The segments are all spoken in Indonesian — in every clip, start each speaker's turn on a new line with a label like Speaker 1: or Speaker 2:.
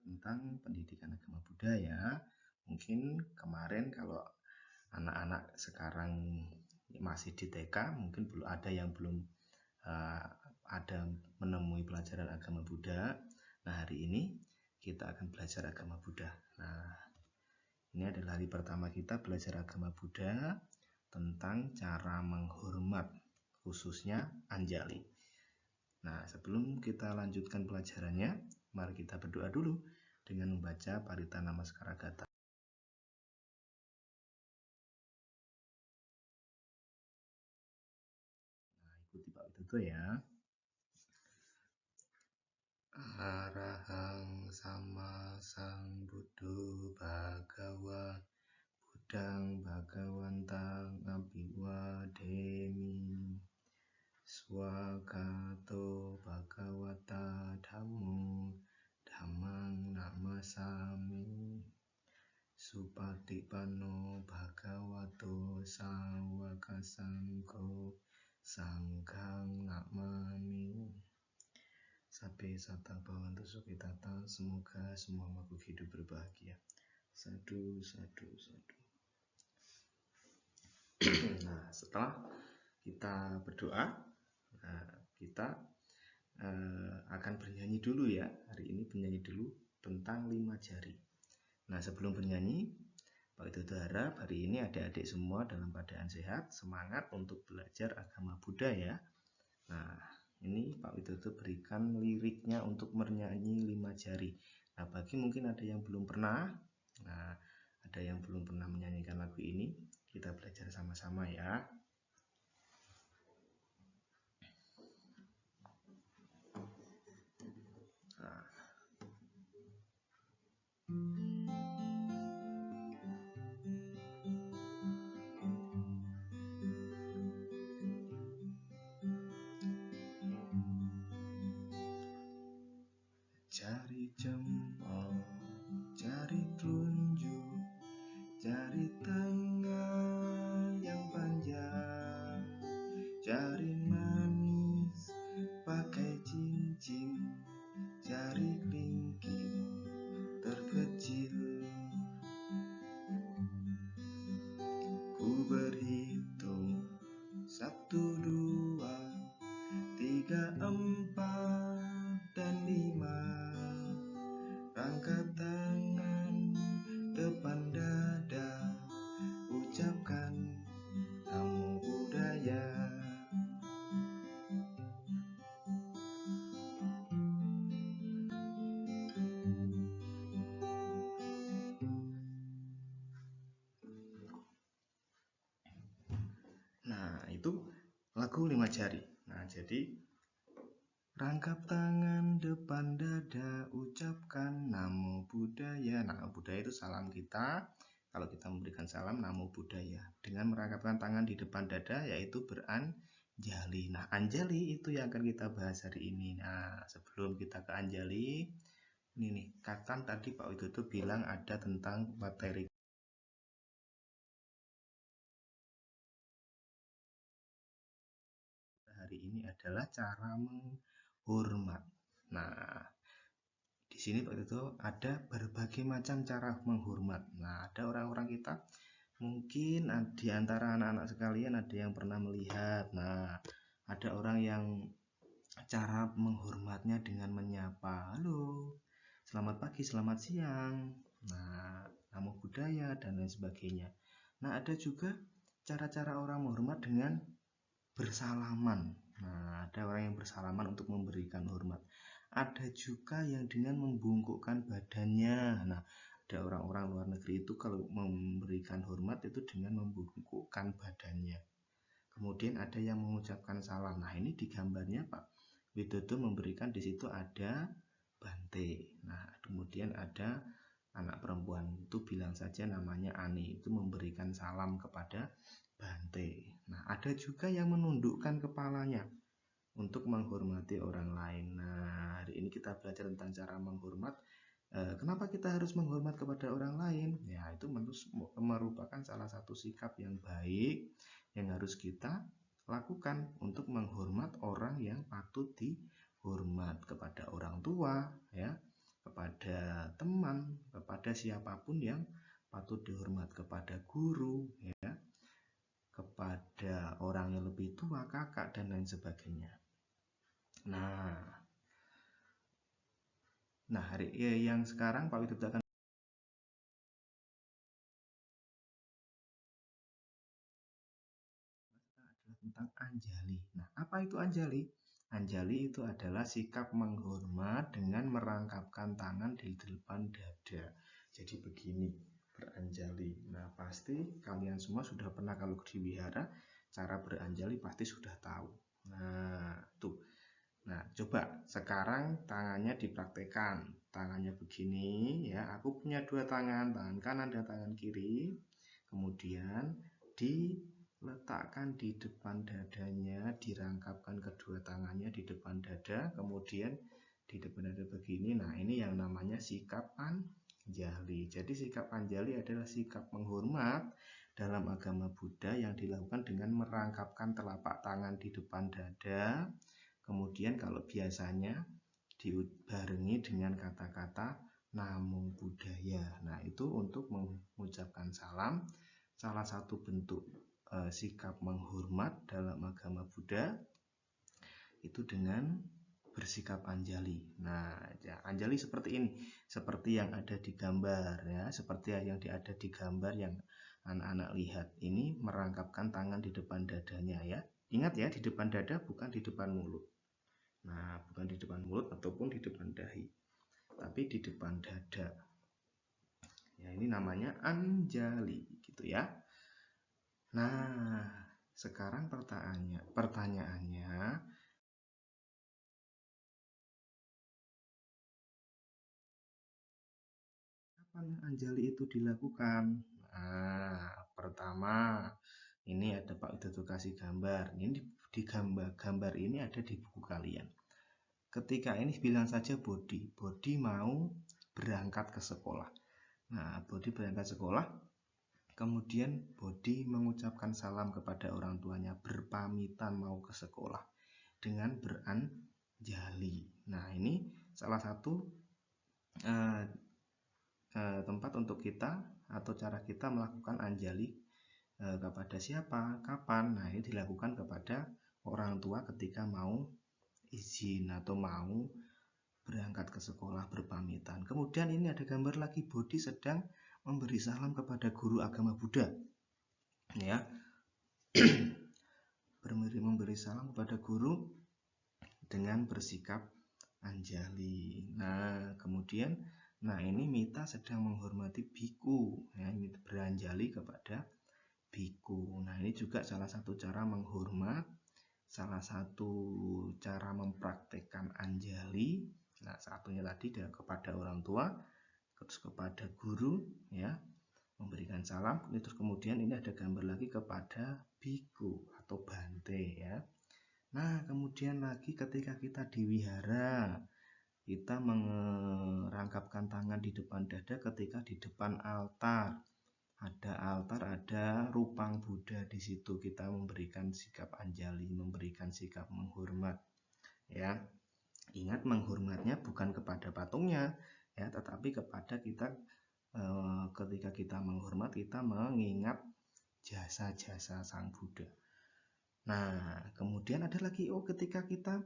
Speaker 1: tentang pendidikan agama budaya. Mungkin kemarin kalau anak-anak sekarang masih di TK, mungkin belum ada yang belum ada menemui pelajaran agama Buddha. Nah, hari ini kita akan belajar agama Buddha. Nah, ini adalah hari pertama kita belajar agama Buddha tentang cara menghormat, khususnya Anjali. Nah, sebelum kita lanjutkan pelajarannya, mari kita berdoa dulu dengan membaca Parita Namaskara Gatha. Nah, ikuti Pak Widodo ya. Arahang sama sang Buddho Bhagawa Buddhang Bhagawantang Abhiwademi Swagato Bhagawata Dhammo Dhammang Namasami Supatipanno Bhagavato Sawaka Sangho Sanghang Namami. Sabe sata bhavantu sukhitata, semoga semua makhluk hidup berbahagia. Sadu, sadu, sadu. Nah, setelah kita berdoa, kita akan bernyanyi dulu ya. Hari ini bernyanyi dulu tentang 5 jari. Nah, sebelum bernyanyi, Pak Widodo harap hari ini adik-adik semua dalam keadaan sehat, semangat untuk belajar agama Buddha ya. Nah, ini Pak Widodo berikan liriknya untuk bernyanyi 5 jari. Nah, bagi mungkin ada yang belum pernah, ada yang belum pernah menyanyikan lagu ini, kita belajar sama-sama ya. Jari jempol, jari telunjuk, jari tengah yang panjang, jari manis pakai cincin, jari kelingking terkecil. Ku berhitung 1, 2, 3, 4, dan 5. Angkat tangan depan dada, ucapkan Namo Buddhaya. Nah, itu lagu 5 jari. Nah, jadi rangkap tangan depan dada, ucapkan Namo Buddhaya. Nah, Buddhaya itu salam kita. Kalau kita memberikan salam Namo Buddhaya dengan merangkapkan tangan di depan dada, yaitu beranjali. Nah, anjali itu yang akan kita bahas hari ini. Nah, sebelum kita ke anjali, ini nih, kan tadi Pak Widodo bilang ada tentang materi. Hari ini adalah cara menghormat. Nah, di sini Pak Widodo ada berbagai macam cara menghormat. Nah, ada orang-orang kita, mungkin di antara anak-anak sekalian ada yang pernah melihat. Nah, ada orang yang cara menghormatnya dengan menyapa, halo, selamat pagi, selamat siang. Nah, Namo Buddhaya dan lain sebagainya. Nah, ada juga cara-cara orang menghormat dengan bersalaman. Nah, ada orang yang bersalaman untuk memberikan hormat. Ada juga yang dengan membungkukkan badannya. Nah, ada orang-orang luar negeri itu kalau memberikan hormat itu dengan membungkukkan badannya. Kemudian ada yang mengucapkan salam. Nah, ini di gambarnya Pak Widodo memberikan di situ ada Bante. Nah, kemudian ada anak perempuan itu bilang saja namanya Ani, itu memberikan salam kepada Bante. Nah, ada juga yang menundukkan kepalanya untuk menghormati orang lain. Nah, hari ini kita belajar tentang cara menghormat. Kenapa kita harus menghormat kepada orang lain? Ya, itu merupakan salah satu sikap yang baik yang harus kita lakukan untuk menghormat orang yang patut dihormat, kepada orang tua, ya, kepada teman, kepada siapapun yang patut dihormat, kepada guru, ya, kepada orang yang lebih tua, kakak, dan lain sebagainya. Nah, hari yang sekarang Pak Widodo akan tentang anjali. Nah, apa itu anjali? Anjali itu adalah sikap menghormat dengan merangkapkan tangan di depan dada. Jadi begini, beranjali. Nah, pasti kalian semua sudah pernah kalau di wihara, cara beranjali pasti sudah tahu. Nah, tuh. Nah, coba sekarang tangannya dipraktekkan. Tangannya begini, ya. Aku punya dua tangan kanan dan tangan kiri. Kemudian diletakkan di depan dadanya, dirangkapkan kedua tangannya di depan dada, kemudian di depan dada begini. Nah, ini yang namanya sikap anjali. Jadi sikap anjali adalah sikap menghormat dalam agama Buddha yang dilakukan dengan merangkapkan telapak tangan di depan dada. Kemudian kalau biasanya dibarengi dengan kata-kata Namo Buddhaya. Nah, itu untuk mengucapkan salam. Salah satu bentuk sikap menghormat dalam agama Buddha itu dengan bersikap anjali. Nah, ya, anjali seperti ini, seperti yang ada di gambar, ya, seperti yang ada di gambar yang anak-anak lihat. Ini merangkapkan tangan di depan dadanya, ya. Ingat ya, di depan dada bukan di depan mulut. Nah, bukan di depan mulut ataupun di depan dahi, tapi di depan dada. Ya, ini namanya anjali, gitu ya. Nah, sekarang pertanyaannya, kapan anjali itu dilakukan? Nah, pertama, ini ada Pak Widodo kasih gambar. Ini di gambar ini ada di buku kalian. Ketika ini bilang saja Bodi mau berangkat ke sekolah. Nah, Bodi berangkat sekolah, kemudian Bodi mengucapkan salam kepada orang tuanya, berpamitan mau ke sekolah dengan beranjali. Nah, ini salah satu tempat untuk kita atau cara kita melakukan anjali kepada siapa, kapan. Nah, ini dilakukan kepada orang tua ketika mau izin atau mau berangkat ke sekolah, berpamitan. Kemudian ini ada gambar lagi, Bodi sedang memberi salam kepada guru agama Buddha, ya. Memberi salam kepada guru dengan bersikap anjali. Nah, kemudian, ini Mita sedang menghormati biku, ya, beranjali kepada biku. Nah, ini juga salah satu cara menghormat, salah satu cara mempraktekkan anjali. Nah, satunya tadi kepada orang tua, terus kepada guru, ya, memberikan salam. Terus kemudian ini ada gambar lagi kepada biku atau bante, ya. Nah, kemudian lagi ketika kita di wihara, kita merangkapkan tangan di depan dada ketika di depan altar. Ada altar, ada rupang Buddha di situ. Kita memberikan sikap anjali, memberikan sikap menghormat, ya. Ingat, menghormatnya bukan kepada patungnya, ya, tetapi kepada kita. Ketika kita menghormat, kita mengingat jasa-jasa Sang Buddha. Nah, kemudian ada lagi, ketika kita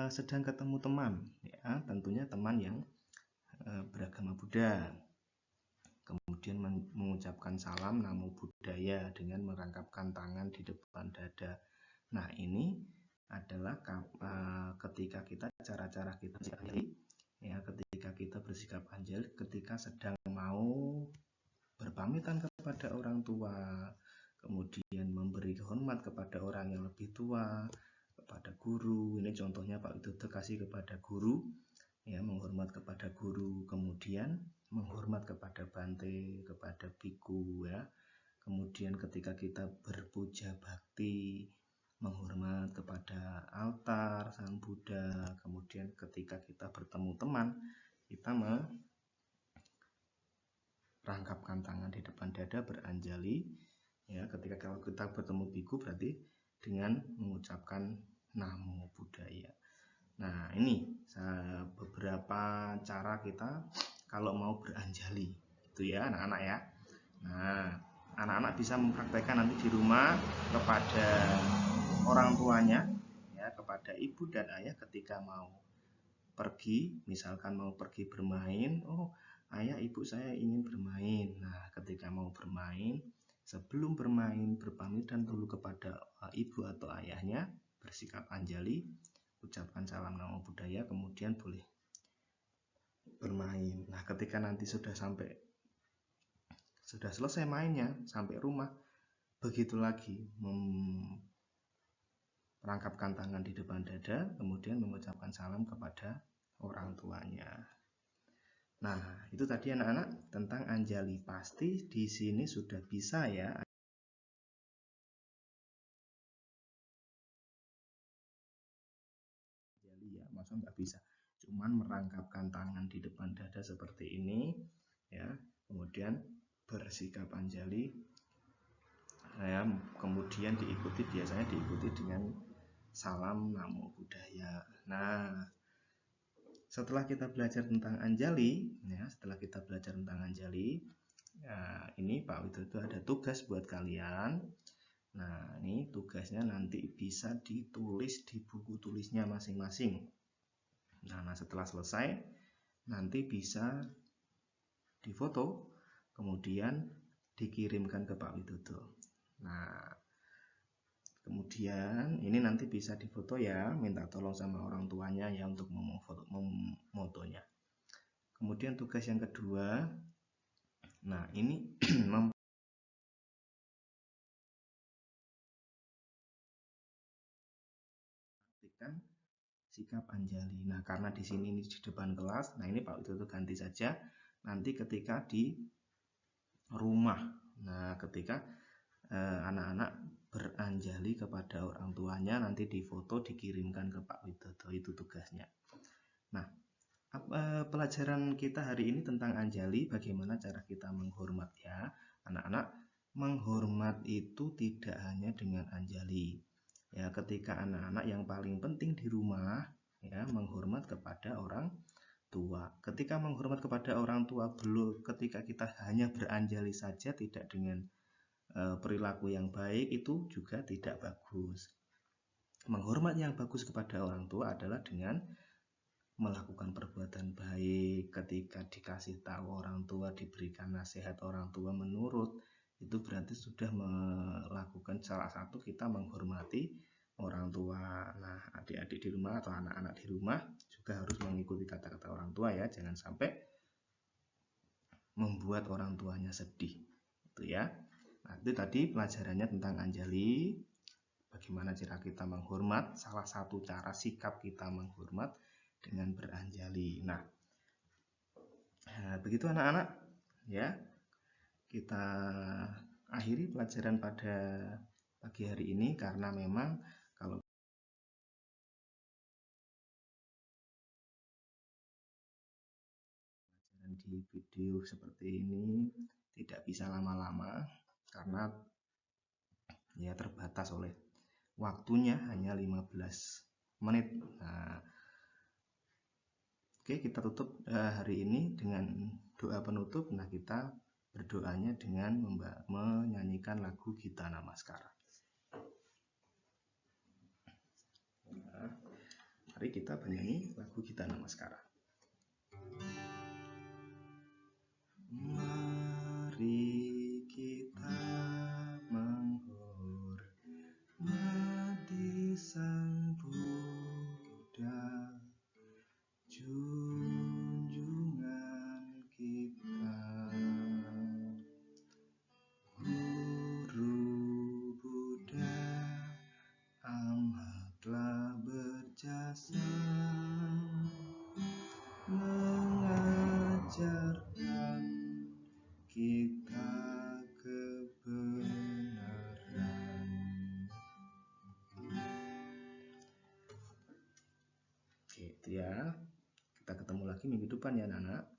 Speaker 1: sedang ketemu teman, ya, tentunya teman yang beragama Buddha. Kemudian mengucapkan salam Namo Buddhaya dengan merangkapkan tangan di depan dada. Nah, ini adalah ketika kita cara-cara kita anjali, ya, ketika kita bersikap anjali ketika sedang mau berpamitan kepada orang tua, kemudian memberi hormat kepada orang yang lebih tua, kepada guru. Ini contohnya Pak Widodo kasih kepada guru, ya, menghormat kepada guru, kemudian menghormat kepada bante, kepada biku, ya. Kemudian ketika kita berpuja bakti, menghormat kepada altar Sang Buddha. Kemudian ketika kita bertemu teman, kita merangkapkan tangan di depan dada, beranjali, ya. Ketika kalau kita bertemu biku berarti dengan mengucapkan Namo Buddhaya. Nah, ini beberapa cara kita kalau mau beranjali, itu ya anak-anak ya. Nah, anak-anak bisa mempraktekkan nanti di rumah kepada orang tuanya, ya, kepada ibu dan ayah ketika mau pergi, misalkan mau pergi bermain. Oh, ayah ibu saya ingin bermain. Nah, ketika mau bermain, sebelum bermain berpamitan dulu kepada ibu atau ayahnya, bersikap anjali, ucapkan salam namo buddhaya, kemudian boleh bermain. Nah, ketika nanti sudah selesai mainnya, sampai rumah, begitu lagi merangkapkan tangan di depan dada, kemudian mengucapkan salam kepada orang tuanya. Nah, itu tadi anak-anak tentang anjali. Pasti di sini sudah bisa ya. Anjali ya, masa nggak bisa. Cuman merangkapkan tangan di depan dada seperti ini, ya. Kemudian bersikap anjali, ya. Kemudian biasanya diikuti dengan salam namo buddhaya. Nah, setelah kita belajar tentang anjali, ya, ya, ini Pak Widodo ada tugas buat kalian. Nah, ini tugasnya nanti bisa ditulis di buku tulisnya masing-masing. Nah, setelah selesai, nanti bisa difoto, kemudian dikirimkan ke Pak Widodo. Nah, kemudian ini nanti bisa difoto ya, minta tolong sama orang tuanya ya untuk memotonya. Kemudian tugas yang kedua, nah ini mempraktikkan sikap anjali. Nah, karena di sini ini di depan kelas, nah ini Pak Widodo ganti saja nanti ketika di rumah. Nah, ketika anak-anak beranjali kepada orang tuanya, nanti difoto dikirimkan ke Pak Widodo, itu tugasnya. Nah, pelajaran kita hari ini tentang anjali, bagaimana cara kita menghormat ya. Anak-anak, menghormat itu tidak hanya dengan anjali. Ya, ketika anak-anak yang paling penting di rumah ya menghormat kepada orang tua. Ketika menghormat kepada orang tua ketika kita hanya beranjali saja tidak dengan perilaku yang baik, itu juga tidak bagus. Menghormat yang bagus kepada orang tua adalah dengan melakukan perbuatan baik. Ketika dikasih tahu orang tua, diberikan nasihat orang tua menurut, itu berarti sudah melakukan salah satu kita menghormati orang tua. Nah, adik-adik di rumah atau anak-anak di rumah juga harus mengikuti kata-kata orang tua ya, jangan sampai membuat orang tuanya sedih. Itu ya. Nah, itu tadi pelajarannya tentang anjali. Bagaimana cara kita menghormat? Salah satu cara sikap kita menghormat dengan beranjali. Nah, begitu anak-anak ya. Kita akhiri pelajaran pada pagi hari ini karena memang kalau di video seperti ini tidak bisa lama-lama karena ya terbatas oleh waktunya hanya 15 menit. Nah, oke, kita tutup hari ini dengan doa penutup. Nah, kita berdoanya dengan menyanyikan lagu Gita Namaskara. Nah, mari kita bernyanyi lagu Gita Namaskara. Mari kita menghormati Sang Buddha, junjungan kita, Guru Buddha amatlah berjasa mengajarkan kita kebenaran. Oke, itu ya. Kita ketemu lagi minggu depan ya, anak-anak.